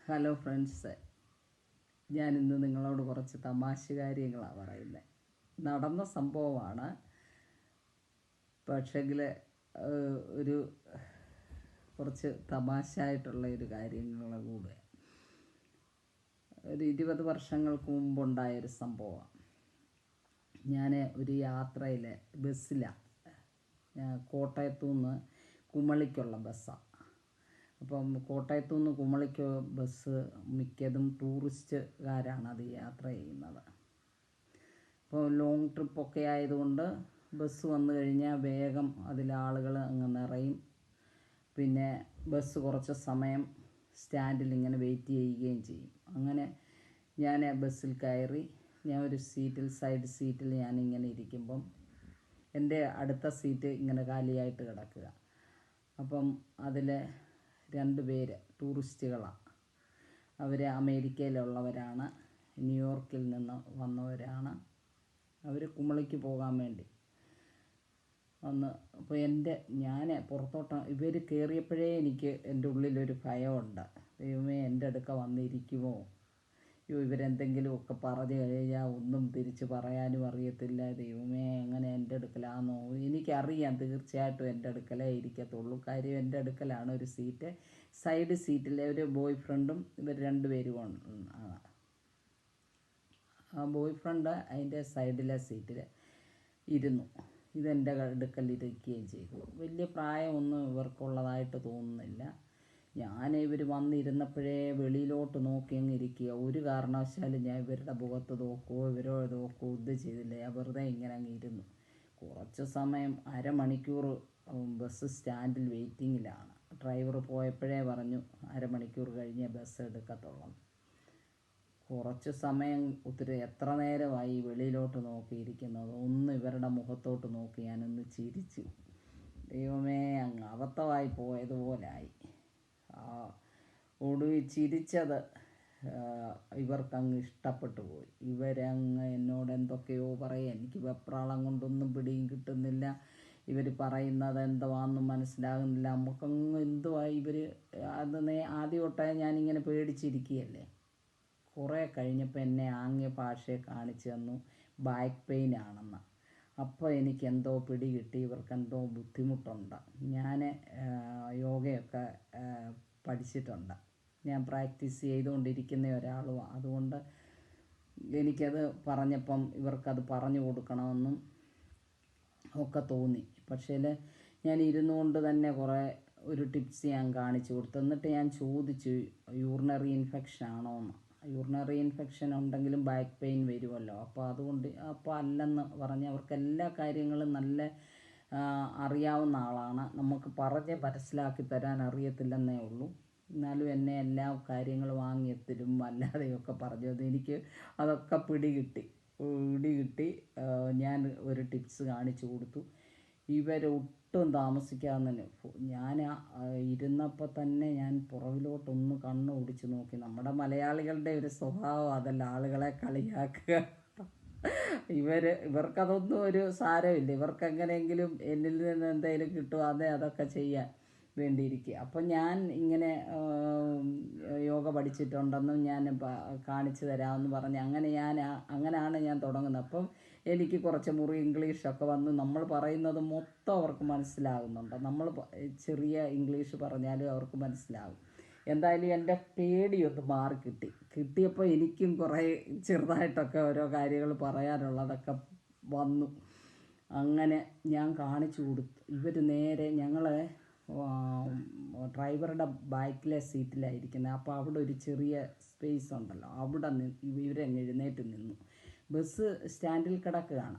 Hello friends, ഞാനിന്ന് നിങ്ങളോട് കുറച്ച് തമാശ കാര്യങ്ങളാണ് പറയുന്നത്. നടന്ന സംഭവമാണ്, പക്ഷെങ്കിൽ ഒരു കുറച്ച് തമാശയായിട്ടുള്ള ഒരു കാര്യങ്ങൾ കൂടെ. ഒരു 20 വർഷങ്ങൾക്ക് മുമ്പുണ്ടായൊരു സംഭവമാണ്. ഞാൻ ഒരു യാത്രയിൽ ബസ്സിലാണ്. കോട്ടയത്തു നിന്ന് കുമളിക്കുള്ള ബസ്സാണ്. അപ്പം കോട്ടയത്തു നിന്ന് കുമളിക്ക് ബസ് മിക്കതും ടൂറിസ്റ്റുകാരാണ് അത് യാത്ര ചെയ്യുന്നത്. അപ്പോൾ ലോങ് ട്രിപ്പൊക്കെ ആയതുകൊണ്ട് ബസ് വന്നു കഴിഞ്ഞാൽ വേഗം അതിലാളുകൾ അങ്ങ് നിറയും. പിന്നെ ബസ് കുറച്ച് സമയം സ്റ്റാൻഡിൽ ഇങ്ങനെ വെയിറ്റ് ചെയ്യുകയും ചെയ്യും. അങ്ങനെ ഞാൻ ബസ്സിൽ കയറി. ഞാൻ ഒരു സൈഡ് സീറ്റിൽ ഞാനിങ്ങനെ ഇരിക്കുമ്പം എൻ്റെ അടുത്ത സീറ്റ് ഇങ്ങനെ കാലിയായിട്ട് കിടക്കുക. അപ്പം അതിൽ 2 പേര് ടൂറിസ്റ്റുകളാണ്. അവർ അമേരിക്കയിലുള്ളവരാണ്, ന്യൂയോർക്കിൽ നിന്ന് വന്നവരാണ്. അവർ കുമളിക്ക് പോകാൻ വേണ്ടി വന്ന്. അപ്പോൾ ഞാൻ പുറത്തോട്ട് ഇവർ കയറിയപ്പോഴേ എനിക്ക് എൻ്റെ ഉള്ളിലൊരു ഭയമുണ്ട്. ദൈവമേ, എൻ്റെ അടുക്ക വന്നിരിക്കുമോ? ഇവരെന്തെങ്കിലുമൊക്കെ പറഞ്ഞു കഴിഞ്ഞാൽ ഒന്നും തിരിച്ച് പറയാനും അറിയത്തില്ല. ദൈവമേ, എങ്ങനെ എൻ്റെ അടുക്കലാണോ? എനിക്കറിയാം തീർച്ചയായിട്ടും എൻ്റെ അടുക്കലേ ഇരിക്കത്തുള്ളൂ. കാര്യം എൻ്റെ അടുക്കലാണ് ഒരു സീറ്റ്. സൈഡ് സീറ്റിലെ ഒരു ബോയ് ഫ്രണ്ടും ഇവർ 2 പേരും ആണ്. ആ ബോയ് ഫ്രണ്ട് അതിൻ്റെ സൈഡിലെ സീറ്റിൽ ഇരുന്നു. ഇതെൻ്റെ അടുക്കലിരിക്കുകയും ചെയ്തു. വലിയ പ്രായമൊന്നും ഇവർക്കുള്ളതായിട്ട് തോന്നുന്നില്ല. ഇവർ വന്നിരുന്നപ്പോഴേ വെളിയിലോട്ട് നോക്കി അങ്ങ് ഇരിക്കുക. ഒരു കാരണവശാലും ഞാൻ ഇവരുടെ മുഖത്ത് നോക്കുകയോ ഇവരോ ഇത് ചെയ്തില്ല. വെറുതെ ഇങ്ങനെ അങ്ങ് ഇരുന്നു. കുറച്ച് സമയം, അരമണിക്കൂർ ബസ് സ്റ്റാൻഡിൽ വെയിറ്റിങ്ങിലാണ്. ഡ്രൈവർ പോയപ്പോഴേ പറഞ്ഞു അരമണിക്കൂർ കഴിഞ്ഞേ ബസ് എടുക്കത്തുള്ളൂ. കുറച്ച് സമയം, എത്ര നേരമായി വെളിയിലോട്ട് നോക്കിയിരിക്കുന്നത്. ഒന്ന് ഇവരുടെ മുഖത്തോട്ട് നോക്കി ഞാനൊന്ന് ചിരിച്ചു. ദൈവമേ, അങ്ങ് അബദ്ധമായി പോയതുപോലായി. ഒടുവിൽ ചിരിച്ചത് ഇവർക്കങ്ങ് ഇഷ്ടപ്പെട്ടു പോയി. ഇവരങ്ങ് എന്നോട് എന്തൊക്കെയോ പറയുക. എനിക്ക് വെപ്രാളം കൊണ്ടൊന്നും പിടിയും കിട്ടുന്നില്ല. ഇവർ പറയുന്നത് എന്തുവാണെന്നും മനസ്സിലാകുന്നില്ല. നമുക്കങ്ങ് എന്തുവായി ഇവർ ആദ്യം തൊട്ടേ ഞാനിങ്ങനെ പേടിച്ചിരിക്കുകയല്ലേ. കുറേ കഴിഞ്ഞപ്പോൾ എന്നെ ആംഗ്യ ഭാഷയെ കാണിച്ചു തന്നു ബാക്ക് പെയിൻ ആണെന്ന്. അപ്പോൾ എനിക്കെന്തോ പിടി കിട്ടി, ഇവർക്കെന്തോ ബുദ്ധിമുട്ടുണ്ട്. ഞാൻ യോഗയൊക്കെ പഠിച്ചിട്ടുണ്ട്. ഞാൻ പ്രാക്ടീസ് ചെയ്തുകൊണ്ടിരിക്കുന്ന ഒരാളുമാണ്. അതുകൊണ്ട് എനിക്കത് പറഞ്ഞപ്പം ഇവർക്കത് പറഞ്ഞു കൊടുക്കണമെന്നും ഒക്കെ തോന്നി. പക്ഷേ ഞാൻ ഇരുന്നുകൊണ്ട് തന്നെ ഒരു ടിപ്സ് ഞാൻ കാണിച്ചു കൊടുത്തു. എന്നിട്ട് ഞാൻ ചോദിച്ചു, യൂറിനറി ഇൻഫെക്ഷൻ ആണോ എന്ന്. യൂറിനറി ഇൻഫെക്ഷൻ ഉണ്ടെങ്കിലും ബാക്ക് പെയിൻ വരുമല്ലോ. അപ്പോൾ അല്ലെന്ന് പറഞ്ഞ് അവർക്ക് എല്ലാ കാര്യങ്ങളും നല്ല അറിയാവുന്ന ആളാണ്. നമുക്ക് പറഞ്ഞ് മനസ്സിലാക്കി തരാൻ അറിയത്തില്ലെന്നേ ഉള്ളൂ. എന്നാലും എന്നെ എല്ലാ കാര്യങ്ങളും വാങ്ങിയെത്തരും അല്ലാതെയൊക്കെ പറഞ്ഞു. എനിക്ക് അതൊക്കെ പിടികിട്ടി. ഞാൻ ഒരു ടിപ്സ് കാണിച്ചു കൊടുത്തു. ഇവരൊട്ടും താമസിക്കാതെ തന്നെ ഞാൻ ഇരുന്നപ്പോൾ തന്നെ ഞാൻ പുറകിലോട്ടൊന്ന് കണ്ണ് ഓടിച്ച് നോക്കി. നമ്മുടെ മലയാളികളുടെ ഒരു സ്വഭാവം അതല്ല, ആളുകളെ കളിയാക്കുക. ഇവർക്കതൊന്നും ഒരു സാരമില്ല. ഇവർക്ക് എങ്ങനെയെങ്കിലും എന്നിൽ നിന്ന് എന്തെങ്കിലും കിട്ടുവാതെ അതൊക്കെ ചെയ്യാൻ വേണ്ടിയിരിക്കുക. അപ്പം ഞാൻ ഇങ്ങനെ യോഗ പഠിച്ചിട്ടുണ്ടെന്നും ഞാൻ കാണിച്ചു തരാമെന്ന് പറഞ്ഞ് അങ്ങനെയാണ് ഞാൻ തുടങ്ങുന്നത്. അപ്പം എനിക്ക് കുറച്ച് മുറി ഇംഗ്ലീഷൊക്കെ വന്ന് നമ്മൾ പറയുന്നത് മൊത്തം അവർക്ക് മനസ്സിലാകുന്നുണ്ട്. നമ്മൾ ചെറിയ ഇംഗ്ലീഷ് പറഞ്ഞാലും അവർക്ക് മനസ്സിലാകും. എന്തായാലും എൻ്റെ പേടിയൊന്ന് കിട്ടിയപ്പോൾ എനിക്കും കുറേ ചെറുതായിട്ടൊക്കെ ഓരോ കാര്യങ്ങൾ പറയാനുള്ളതൊക്കെ വന്നു. അങ്ങനെ ഞാൻ കാണിച്ചു കൊടുത്തു. ഇവർ നേരെ ഡ്രൈവറുടെ ബാക്കിലെ സീറ്റിലായിരിക്കുന്നത്. അപ്പോൾ അവിടെ ഒരു ചെറിയ സ്പേസ് ഉണ്ടല്ലോ, അവിടെ ഇവരങ്ങ് എഴുന്നേറ്റ് നിന്നു. ബസ് സ്റ്റാൻഡിൽ കിടക്കുകയാണ്.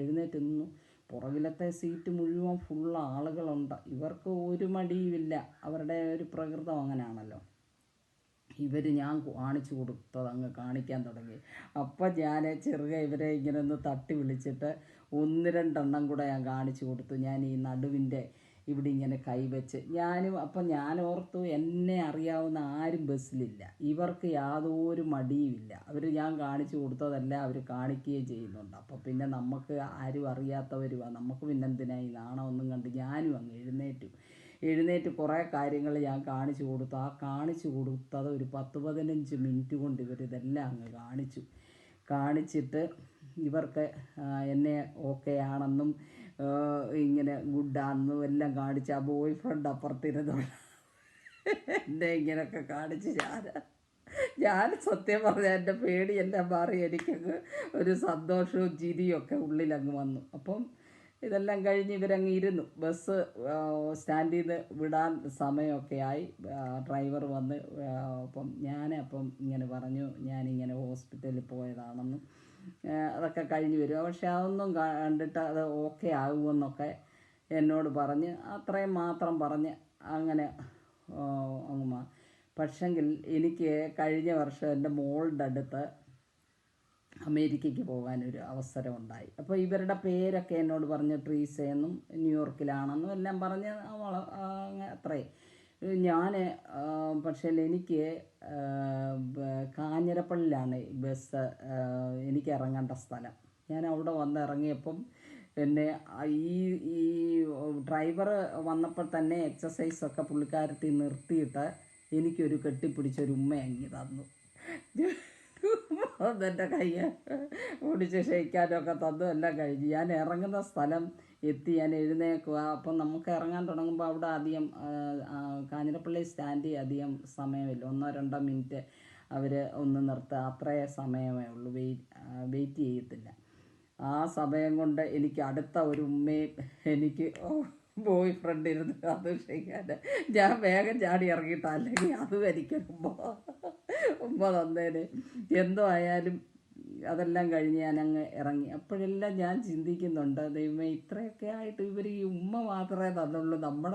എഴുന്നേറ്റ് നിന്നു. പുറകിലത്തെ സീറ്റ് മുഴുവൻ ഫുൾ ആളുകളുണ്ട്. ഇവർക്ക് ഒരു മടിയുമില്ല. അവരുടെ ഒരു പ്രകൃതം അങ്ങനെയാണല്ലോ. ഞാൻ കാണിച്ചു കൊടുത്തത് അങ്ങ് കാണിക്കാൻ തുടങ്ങി. അപ്പം ഞാൻ ഇവരെ ഇങ്ങനെ ഒന്ന് തട്ടി വിളിച്ചിട്ട് 1-2 എണ്ണം കൂടെ ഞാൻ കാണിച്ചു കൊടുത്തു. ഞാൻ ഈ നടുവിൻ്റെ ഇവിടെ ഇങ്ങനെ കൈവച്ച് അപ്പം ഞാൻ ഓർത്തു എന്നെ അറിയാവുന്ന ആരും ബസ്സിലില്ല. ഇവർക്ക് യാതൊരു മടിയുമില്ല. ഞാൻ കാണിച്ചു കൊടുത്തതെല്ലാം അവർ കാണിക്കുകയും ചെയ്യുന്നുണ്ട്. അപ്പം പിന്നെ നമുക്ക് ആരും അറിയാത്തവരുമാണ്. നമുക്ക് പിന്നെന്തിനായി നാണമൊന്നും കണ്ട് ഞാനും അങ്ങ് എഴുന്നേറ്റു. എഴുന്നേറ്റ് കുറേ കാര്യങ്ങൾ ഞാൻ കാണിച്ചു കൊടുത്തു. ആ കാണിച്ചു കൊടുത്തത് ഒരു 10-15 മിനിറ്റ് കൊണ്ട് ഇവരിതെല്ലാം അങ്ങ് കാണിച്ചിട്ട് ഇവർക്ക് എന്നെ ഓക്കെ ആണെന്നും ഇങ്ങനെ ഗുഡാണെന്നും എല്ലാം കാണിച്ച് ആ ബോയ് ഫ്രണ്ട് അപ്പുറത്തിരുന്നു എന്നെ ഇങ്ങനെയൊക്കെ കാണിച്ച് ഞാൻ സത്യം പറഞ്ഞാൽ എൻ്റെ പേടിയെല്ലാം മാറി എനിക്കങ്ങ് ഒരു സന്തോഷവും ചിരിയൊക്കെ ഉള്ളിലങ്ങ് വന്നു. അപ്പം ഇതെല്ലാം കഴിഞ്ഞ് ഇവരങ്ങ് ഇരുന്നു. ബസ് സ്റ്റാൻഡിൽ നിന്ന് വിടാൻ സമയമൊക്കെ ആയി. ഡ്രൈവർ വന്ന് അപ്പം ഇങ്ങനെ പറഞ്ഞു ഞാനിങ്ങനെ ഹോസ്പിറ്റലിൽ പോയതാണെന്നും അതൊക്കെ കഴിഞ്ഞ് വരിക. പക്ഷെ അതൊന്നും കണ്ടിട്ട് അത് ഓക്കെ ആകുമെന്നൊക്കെ എന്നോട് പറഞ്ഞ് അത്രയും മാത്രം പറഞ്ഞ് അങ്ങനെ അങ്ങ് പക്ഷെങ്കിൽ എനിക്ക് കഴിഞ്ഞ വർഷം എൻ്റെ മോളുടെ അടുത്ത് അമേരിക്കയ്ക്ക് പോകാനൊരു അവസരം ഉണ്ടായി. അപ്പോൾ ഇവരുടെ പേരൊക്കെ എന്നോട് പറഞ്ഞ് ട്രീസയെന്നും ന്യൂയോർക്കിലാണെന്നും എല്ലാം പറഞ്ഞ് അത്രേ. ഞാൻ പക്ഷേ എനിക്ക് കാഞ്ഞിരപ്പള്ളിയിലാണ് ബസ് എനിക്ക് ഇറങ്ങേണ്ട സ്ഥലം. ഞാൻ അവിടെ വന്ന് ഇറങ്ങിയപ്പം എന്നെ ഈ ഡ്രൈവർ വന്നപ്പോൾ തന്നെ എക്സസൈസൊക്കെ പുള്ളിക്കാരത്തി നിർത്തിയിട്ട് എനിക്കൊരു കെട്ടിപ്പിടിച്ചൊരു ഉമ്മ അങ്ങി തന്നു. അതെൻ്റെ കയ്യെ ഓടിച്ച് ക്ഷയിക്കാനൊക്കെ തന്നു. എല്ലാം കഴിഞ്ഞ് ഞാൻ ഇറങ്ങുന്ന സ്ഥലം എത്തി. ഞാൻ എഴുന്നേക്കുക. അപ്പം നമുക്ക് ഇറങ്ങാൻ തുടങ്ങുമ്പോൾ അവിടെ അധികം കാഞ്ഞിരപ്പള്ളി സ്റ്റാൻഡിൽ അധികം സമയമില്ല. 1-2 മിനിറ്റ് അവർ ഒന്ന് നിർത്തുക, അത്രേ സമയമേ ഉള്ളൂ. വെയിറ്റ് ചെയ്യത്തില്ല. ആ സമയം കൊണ്ട് എനിക്ക് അടുത്ത ഒരു ഉമ്മയും എനിക്ക് ബോയ് ഫ്രണ്ട് ഇരുന്ന് അത് ക്ഷയിക്കാൻ ഞാൻ വേഗം ചാടി ഇറങ്ങിയിട്ട് അല്ലെങ്കിൽ അതും എനിക്കൊരു ഉമ്മ തന്നേന്. എന്തോ ആയാലും അതെല്ലാം കഴിഞ്ഞ് ഞാനങ്ങ് ഇറങ്ങി. അപ്പോഴെല്ലാം ഞാൻ ചിന്തിക്കുന്നുണ്ട്, ദൈവമേ ഇത്രയൊക്കെ ആയിട്ട് ഇവർ ഈ ഉമ്മ മാത്രമേ തന്നുള്ളൂ. നമ്മുടെ